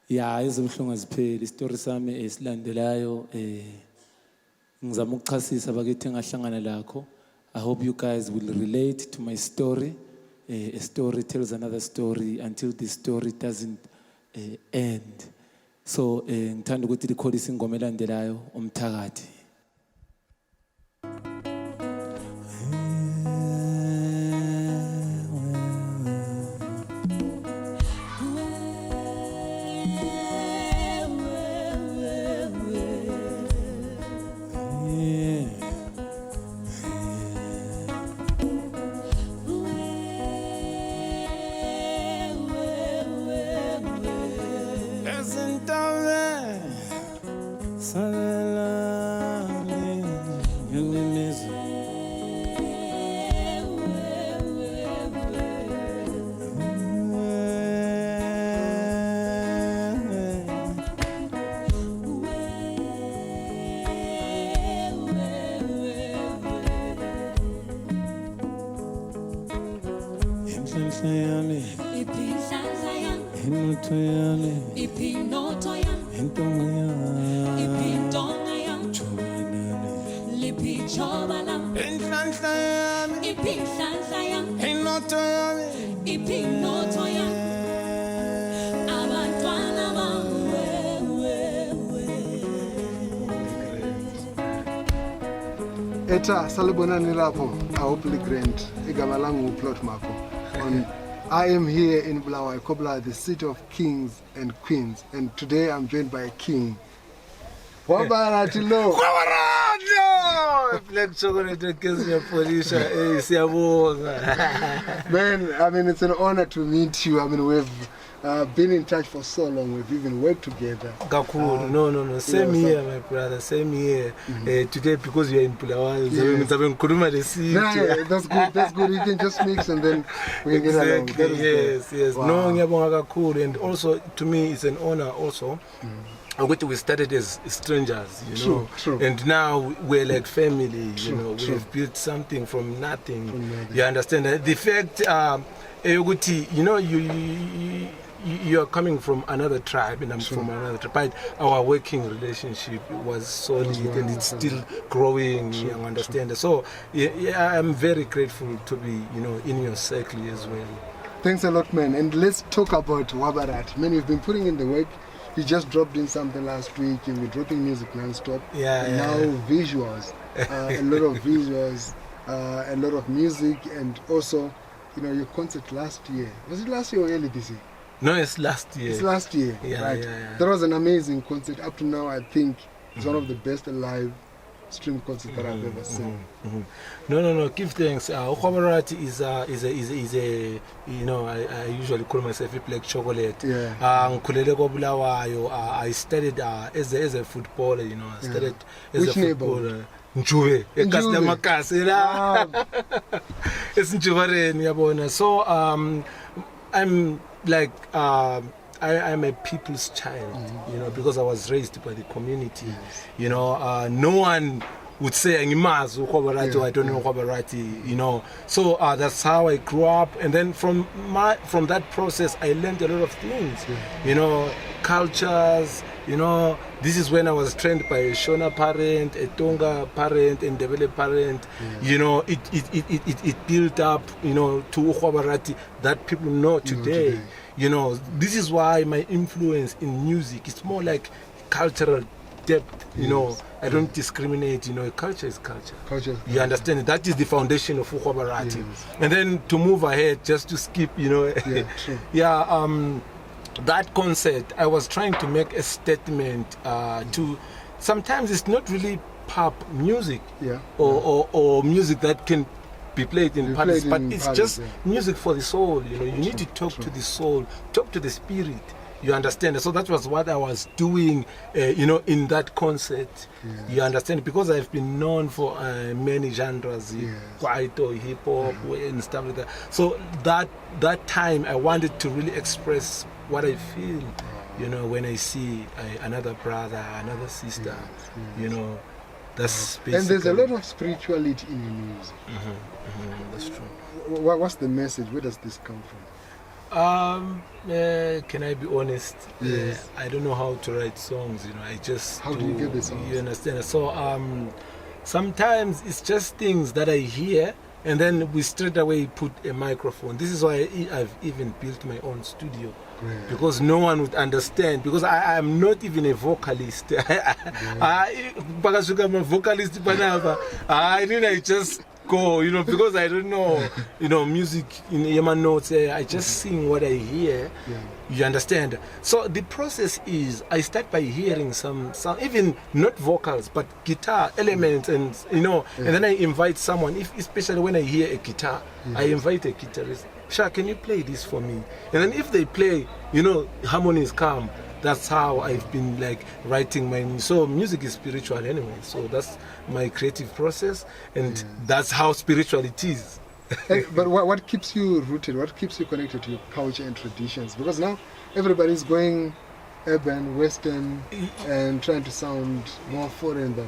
Ya izobuhlungu azipheli isitori sami esilandelayo ngizama ukuchasisa bakithi engahlangana lakho. I hope you guys will relate to my story. A story tells another story until the story doesn't end. So ngithanda ukuthi likhulise ingoma elandelayo umthakathi. Eta salibonani lapho ahopefully grand igama langu plot mako on I am here in Bulawayo Kobla, the city of kings and queens, and today I'm joined by a king. Hwabaraty lo. Hwabaraty! Black chocolate gives me a policia. Man, I mean it's an honor to meet you. I mean we've been in touch for so long. We've even worked together. Gakuru, no. Same here, my brother. Same here. Today, because you're in Bulawayo, that's good. That's good. You can just mix and then we can get along. That is yes. Wow. No, Gakuru, and also to me, it's an honor. Also, we started as strangers, you know, True. And now we're like family. You know, we've built something from nothing. You understand? The fact, you know, you are coming from another tribe and I'm from another tribe, but our working relationship was solid and it's still growing, you understand. So yeah, I'm very grateful to be, you know, in your circle as well. Thanks a lot, man. And let's talk about Hwabaraty. Man, you've been putting in the work. You just dropped in something last week. You've been dropping music non-stop. Now visuals, a lot of visuals, a lot of music, and also, you know, your concert last year. Was it last year or early this year? No, it's last year. It's last year, right? Yeah. That was an amazing concert. Up to now, I think it's one of the best live stream concerts that I've ever seen. No. Give thanks. Hwabaraty is a you know, I usually call myself a black chocolate. I started as a footballer. You know, I started as Which a footballer. Njuve, it's Njuve. So I'm like I'm a people's child, you know, because I was raised by the community. You know, no one would say Ngimazi Hwabaraty, I don't know Hwabaraty, you know. So that's how I grew up, and then from that process I learned a lot of things, you know, cultures. You know, this is when I was trained by a Shona parent, a Tonga parent, and Ndebele parent. You know, it built up, you know, to Hwabaraty that people know today. You know, this is why my influence in music is more like cultural depth. You know, I don't discriminate. You know, culture is culture. You understand? That is the foundation of Hwabaraty. And then to move ahead, just to skip, you know, that concert, I was trying to make a statement to. Sometimes it's not really pop music, or music that can be played in parties, but it's just music for the soul. You know, you need to talk to the soul, talk to the spirit. You understand? So that was what I was doing, you know, in that concert. You understand? Because I've been known for many genres, kwaito, hip hop, and stuff like that. So that time, I wanted to really express what I feel, you know, when I see another brother, another sister, you know. That's basically. And there's a lot of spirituality in your music. That's true. What's the message? Where does this come from? Can I be honest? Yes. I don't know how to write songs. I just. How do you get the songs? You understand? So sometimes it's just things that I hear, and then we straight away put a microphone. This is why I've even built my own studio. Great. Because no one would understand, because I am not even a vocalist. Because I'm a vocalist, I just go, because I don't know, music in Yama notes. I just sing what I hear. You understand? So the process is I start by hearing some even not vocals, but guitar elements, and and then I invite someone. Especially when I hear a guitar, I invite a guitarist. Sha, can you play this for me? And then if they play, harmonies come. That's how I've been writing my. So music is spiritual anyway. So that's my creative process, and that's how spiritual it is. But what keeps you rooted? What keeps you connected to your culture and traditions? Because now everybody's going urban, Western, and trying to sound more foreign than.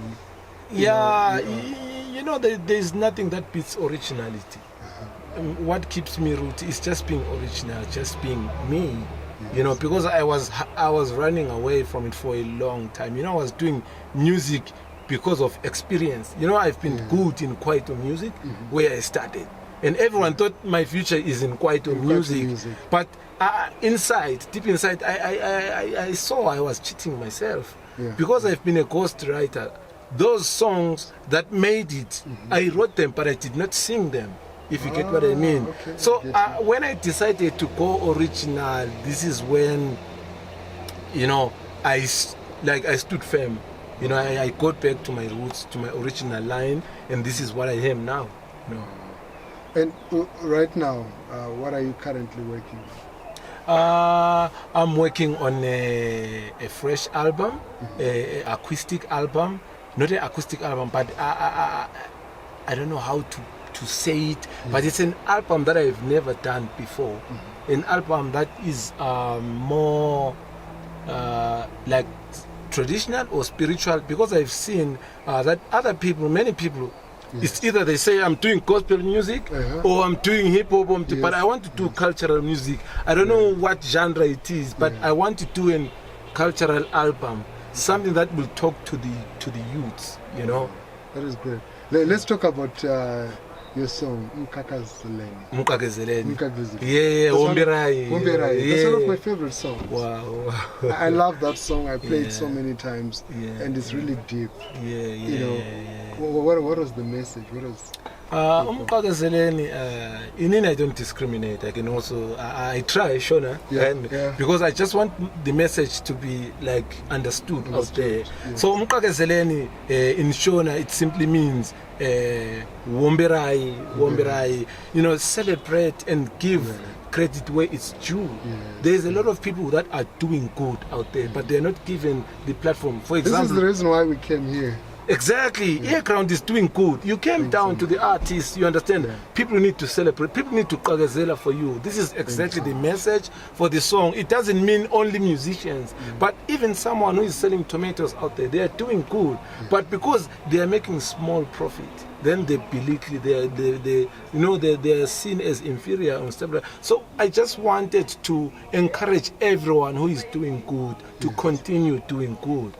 There's nothing that beats originality. What keeps me rooted is just being original, just being me. Because I was running away from it for a long time. I was doing music because of experience. I've been good in kwaito music where I started. And everyone thought my future is in kwaito music. But deep inside, I saw I was cheating myself. Because I've been a ghostwriter. Those songs that made it, I wrote them, but I did not sing them. If you get what I mean. Okay. So when I decided to go original, this is when, I stood firm. I got back to my roots, to my original line, and this is what I am now. And right now, what are you currently working on? I'm working on a fresh album, a acoustic album. Not an acoustic album, but I don't know how to say it, but it's an album that I've never done before. An album that is more like traditional or spiritual, because I've seen that many people, it's either they say I'm doing gospel music or I'm doing hip hop, but I want to do cultural music. I don't know what genre it is, but I want to do a cultural album, something that will talk to the youths. That is great. Let's talk about your song, Mukakazeleni. Yeah, Hwabaraty. Yeah. That's one of my favorite songs. Wow. I love that song. I played it so many times, and it's really deep. What was the message? What was? In I don't discriminate. I can also I try, Shona, because I just want the message to be understood out there. Yeah. So Hwabaraty in Shona, it simply means Hwabaraty, celebrate and give credit where it's due. There's a lot of people that are doing good out there, but they're not given the platform. For example, this is the reason why we came here. Exactly. Earground is doing good. You came down to the artists, you understand? People need to celebrate. People need to kagazela for you. This is exactly the message for the song. It doesn't mean only musicians, but even someone who is selling tomatoes out there, they are doing good. But because they are making small profit, then they belittle, they are seen as inferior and stuff. So I just wanted to encourage everyone who is doing good to continue doing good.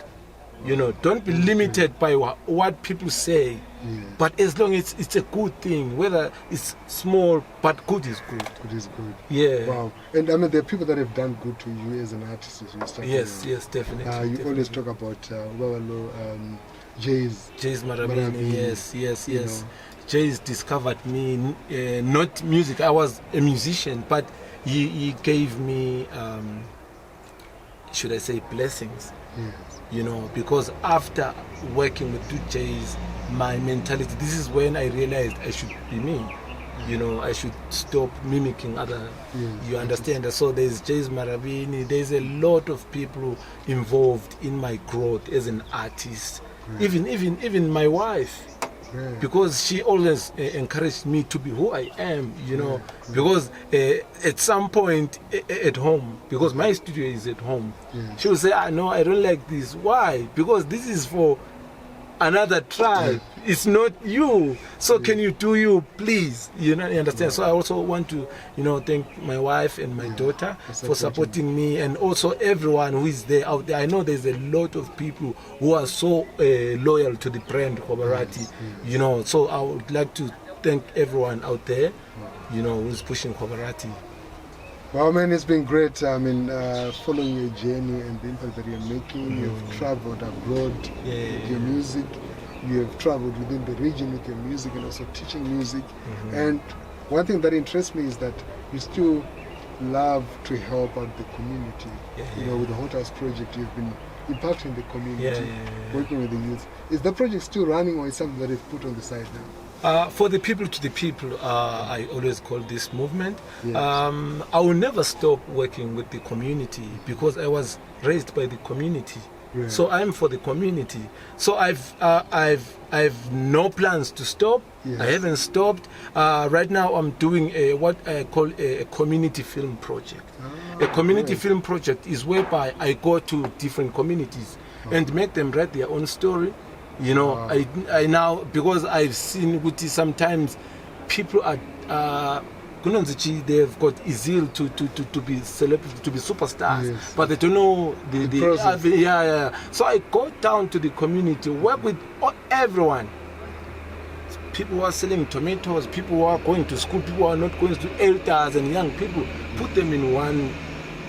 Don't be limited by what people say, but as long as it's a good thing, whether it's small, but good is good. Good is good. Yeah. Wow. And I mean, there are people that have done good to you as an artist. Yes, definitely. You definitely. always talk about Jay's Marabini. Yes. Jay's discovered me, not music. I was a musician, but he gave me, should I say, blessings. Yes. Because after working with two J's, my mentality, this is when I realized I should be me. I should stop mimicking other. You understand? So there's Jay's Marabini, there's a lot of people involved in my growth as an artist. Even my wife. Because she always encouraged me to be who I am, because at some point at home, because my studio is at home, she would say, no, I don't like this. Why? Because this is for another tribe. It's not you. So can you do you, please? You understand? So I also want to, thank my wife and my daughter for supporting me, and also everyone who is there out there. I know there's a lot of people who are so loyal to the brand Hwabaraty. So I would like to thank everyone out there, who's pushing Hwabaraty. Well, man, it's been great. I mean, following your journey and the impact that you're making. You've traveled abroad with your music. You have traveled within the region with your music and also teaching music. And one thing that interests me is that you still love to help out the community. With the Hot House project, you've been impacting the community, working with the youth. Is the project still running, or is something that you've put on the side now? For the people to the people, I always call this movement. I will never stop working with the community because I was raised by the community. So I'm for the community. So I've no plans to stop. I haven't stopped. Right now I'm doing what I call a community film project. A community film project is whereby I go to different communities and make them write their own story. I now, because I've seen Guti, sometimes people are they've got zeal to be celebrities, to be superstars, but they don't know the So I go down to the community, work with everyone. People who are selling tomatoes, people who are going to school, people who are not going to elders and young people, put them in one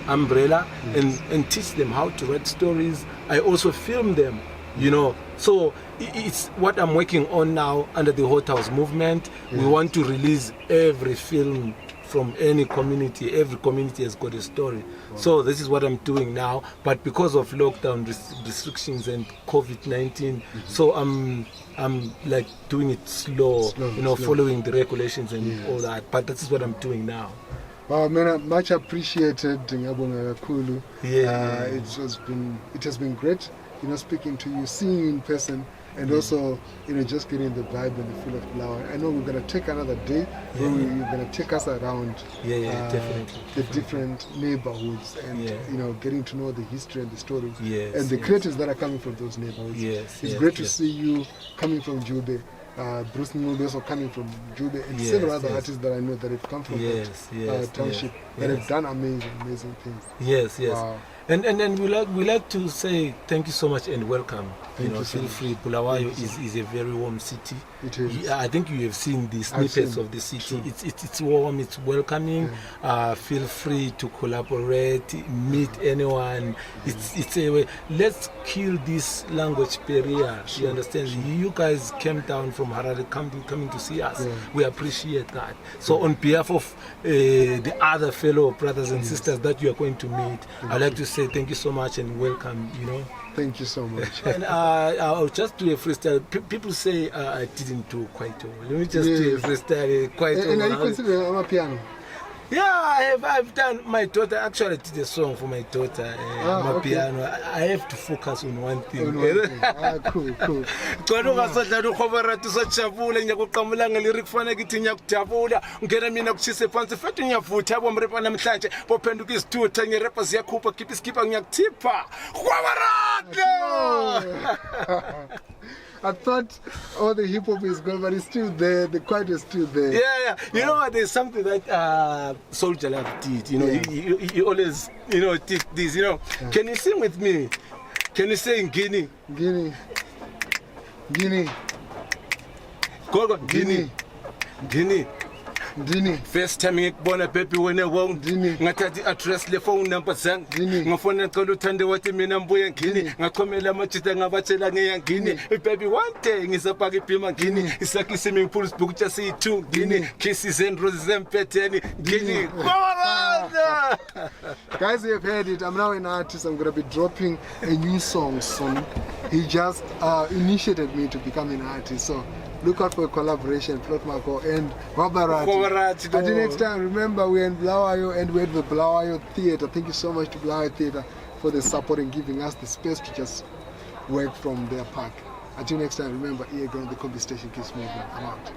umbrella and teach them how to write stories. I also film them. So it's what I'm working on now under the Hot House movement. We want to release every film from any community. Every community has got a story. So this is what I'm doing now. But because of lockdown restrictions and COVID-19, so I'm like doing it slow, following the regulations and all that. But this is what I'm doing now. Wow, man, much appreciated. It has been great. Speaking to you, seeing you in person, and also, just getting the vibe and the feel of Bulawayo. I know we're going to take another day where you're going to take us around definitely. The different neighborhoods and, getting to know the history and the stories and the yes. creatives that are coming from those neighborhoods. It's great to see you coming from Jube. Bruce Ngulu also coming from Jube, and several other artists that I know that have come from that township that have done amazing things. Wow. And we like to say thank you so much and welcome. Feel free. Bulawayo is a very warm city. It is. I think you have seen the snippets of the city. It's warm, it's welcoming. Feel free to collaborate, meet anyone. It's a way. Let's kill this language barrier. You understand? You guys came down from Harare, coming to see us. We appreciate that. So on behalf of the other fellow brothers and sisters that you are going to meet, I'd like to say thank you so much and welcome. Thank you so much. And I'll just do a freestyle. People say I didn't do quite well. Let me just do a freestyle quite well. And are you considering I'm a piano? Yeah, I've done. My daughter actually did a song for my daughter. My piano. I have to focus on one thing. Cool. Kodwa ungasadlala uHwabaraty usajabula ngiyakuqamula ngelirik fana kithi ngiyakujabula ngena mina kuchise phansi futhi ngiyavutha bomrepa namhlanje bophenduka izithutha ngerepa ziyakhupha khipha iskipha ngiyakuthipa Hwabaraty. I thought all the hip hop is gone, but it's still there. The quiet is still there. Yeah. You know what? There's something that Soldier Love did. You always, did this. Can you sing with me? Can you sing Guinea? Guinea. Go. Guinea. First time ngikubona baby wena wong ngathatha address le phone number zangu ngafona ngicela uthande wathi mina mbuye ngini ngakhomela amajita ngabatshela ngiyangini baby one day ngizapaka ibhima ngini isakhi swimming pool sibuku just see two ngini kisses and roses empetheni ngini. Guys, you have heard it. I'm now an artist. I'm going to be dropping a new song soon. He just initiated me to become an artist, so look out for a collaboration, Plot Marco and Hwabaraty. Until next time, remember we're in Bulawayo and we're at the Bulawayo Theatre. Thank you so much to Bulawayo Theatre for the support and giving us the space to just work from their park. Until next time, remember Earground, the combi station keeps moving. I'm out.